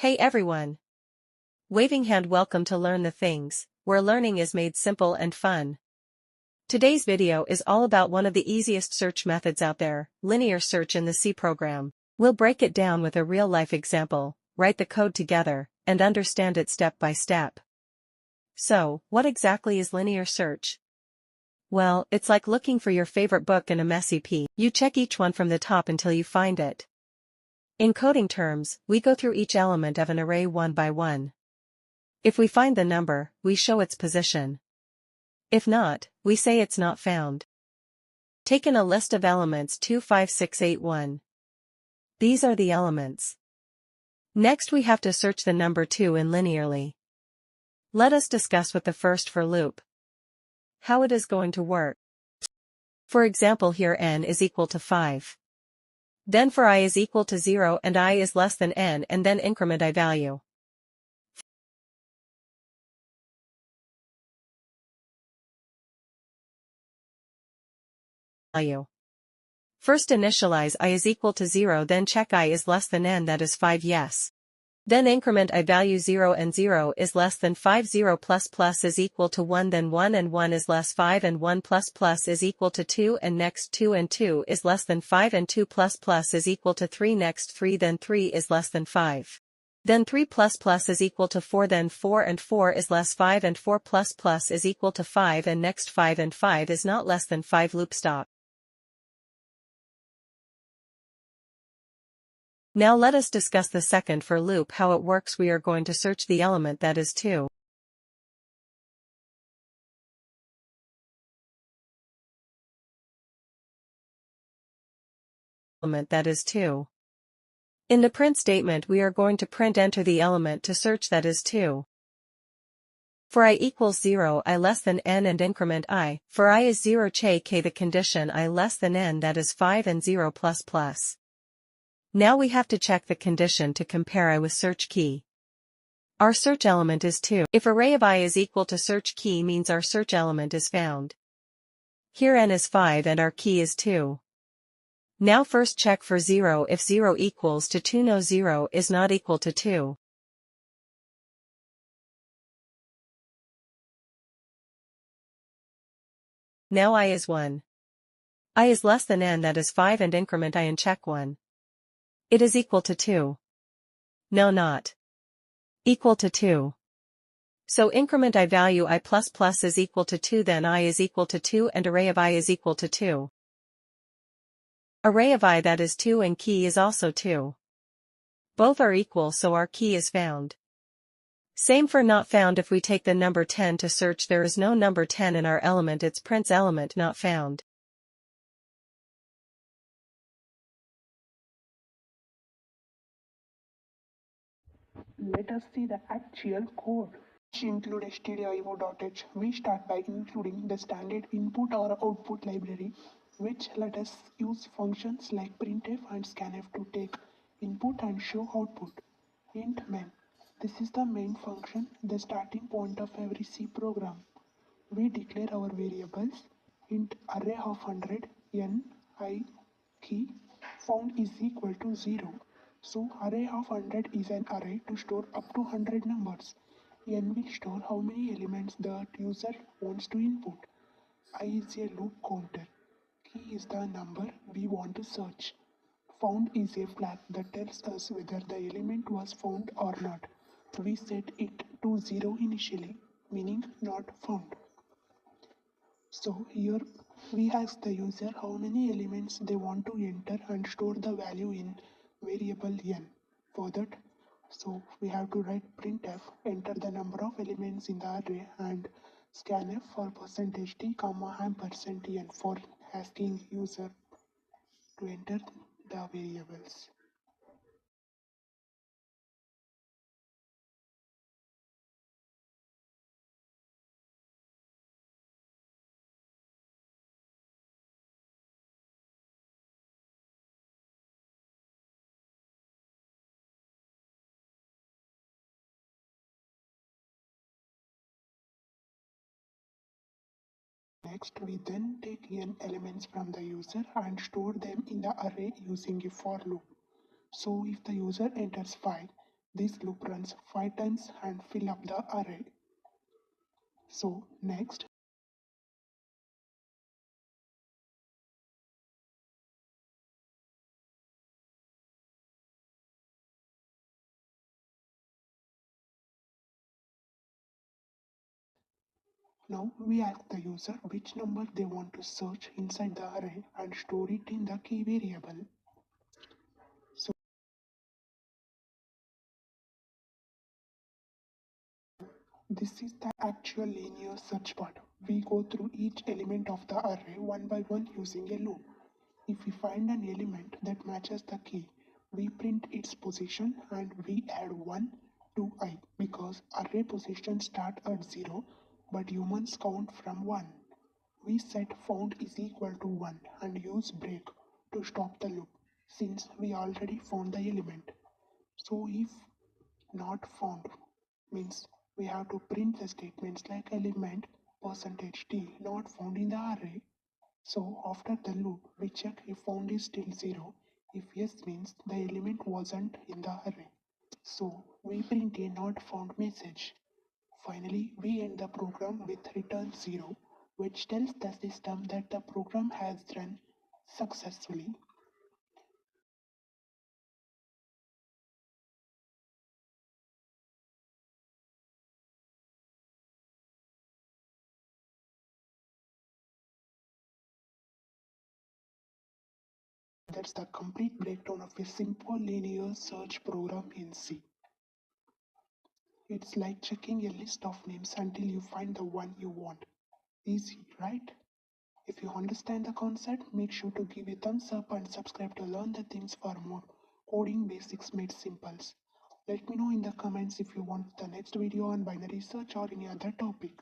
Hey everyone! Waving hand, welcome to Learn the Things, where learning is made simple and fun. Today's video is all about one of the easiest search methods out there, linear search in the C program. We'll break it down with a real-life example, write the code together, and understand it step by step. So, what exactly is linear search? Well, it's like looking for your favorite book in a messy pile. You check each one from the top until you find it. In coding terms, we go through each element of an array one by one. If we find the number, we show its position. If not, we say it's not found. Take in a list of elements 2, 5, 6, 8, 1. These are the elements. Next we have to search the number 2 in linearly. Let us discuss with the first for loop. How it is going to work. For example, here n is equal to 5. Then for I is equal to 0 and I is less than n, and then increment I value. First initialize I is equal to 0, then check I is less than n, that is 5, yes. Then increment I value 0 and 0 is less than 5, 0 plus plus is equal to 1, then 1 and 1 is less 5 and 1 plus plus is equal to 2, and next 2 and 2 is less than 5 and 2 plus plus is equal to 3, next 3, then 3 is less than 5. Then 3 plus plus is equal to 4, then 4 and 4 is less 5 and 4 plus plus is equal to 5, and next 5 and 5 is not less than 5, loop stop. Now let us discuss the second for loop, how it works. We are going to search the element that is 2. Element that is 2. In the print statement we are going to print enter the element to search that is 2. For I equals 0, I less than n and increment I, for I is 0 check the condition I less than n, that is 5 and 0 plus plus. Now we have to check the condition to compare I with search key. Our search element is 2. If array of I is equal to search key means our search element is found. Here n is 5 and our key is 2. Now first check for 0 if 0 equals to 2, no 0 is not equal to 2. Now I is 1. I is less than n, that is 5, and increment I and check 1. It is equal to 2. No, not equal to 2. So increment I value I plus plus is equal to 2, then I is equal to 2 and array of I is equal to 2. Array of I that is 2 and key is also 2. Both are equal, so our key is found. Same for not found. If we take the number 10 to search, there is no number 10 in our element, it's prints element not found. Let us see the actual code. Which include stdio.h. We start by including the standard input or output library, which let us use functions like printf and scanf to take input and show output. Int main. This is the main function, the starting point of every C program. We declare our variables. Int array of 100 n I key found is equal to 0. So array of 100 is an array to store up to 100 numbers. N will store how many elements the user wants to input. I is a loop counter. Key is the number we want to search. Found is a flag that tells us whether the element was found or not. We set it to 0 initially, meaning not found. So here we ask the user how many elements they want to enter and store the value in variable n. For that, so we have to write printf, enter the number of elements in the array, and scanf for %t, %n for asking user to enter the variables. Next, we then take n elements from the user and store them in the array using a for loop. So if the user enters 5, This loop runs 5 times and fill up the array. So next, now we ask the user which number they want to search inside the array and store it in the key variable. So this is the actual linear search part. We go through each element of the array one by one using a loop. If we find an element that matches the key, we print its position and we add 1 to I because array positions start at 0 but humans count from 1. We set found is equal to 1 and use break to stop the loop since we already found the element. So if not found means we have to print the statements like element %t not found in the array. So after the loop, we check if found is still 0. If yes means the element wasn't in the array. So we print a not found message. Finally, we end the program with return 0, which tells the system that the program has run successfully. That's the complete breakdown of a simple linear search program in C. It's like checking a list of names until you find the one you want. Easy, right? If you understand the concept, make sure to give a thumbs up and subscribe to learn the things for more coding basics made simple. Let me know in the comments if you want the next video on binary search or any other topic.